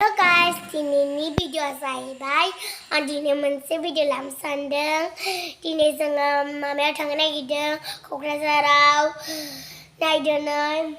Halo guys, ini video saya baik. Ini moनसे video लाम सानदों. दिनै जोङो माबायाव थांनो नागिरदों क'क्राझाराव नायदों.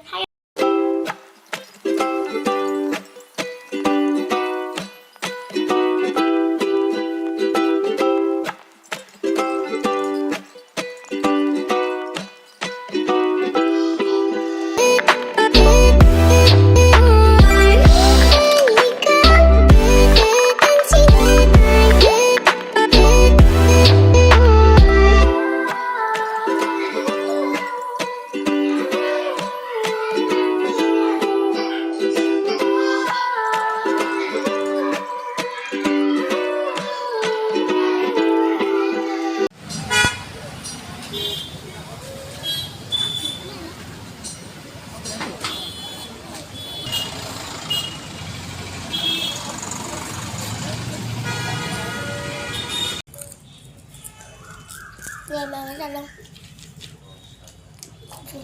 Nghe mà nó ra luôn.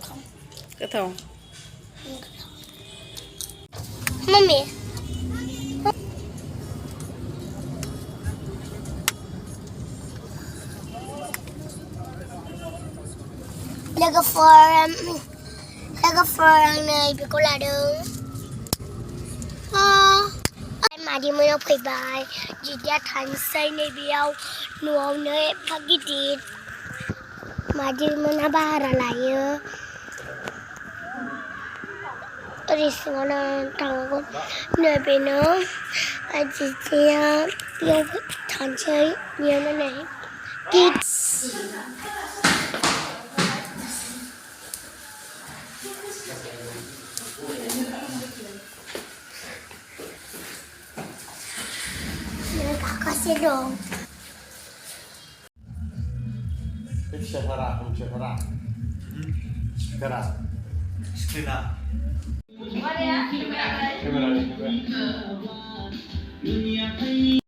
Không. Cái thùng. Mami. Laga for này bị cô là đứng. Mà đi mới phải bài. Chỉ ra thành xây này biao nuông nơi phát cái gì. Mà đi mới nó ba ra lại ơ. Tôi đi xuống nó thằng con nơi bên nó. Chỉ yêu thằng chơi nhiều nó này. Kids. Kasih dong. Syahara. Kamera.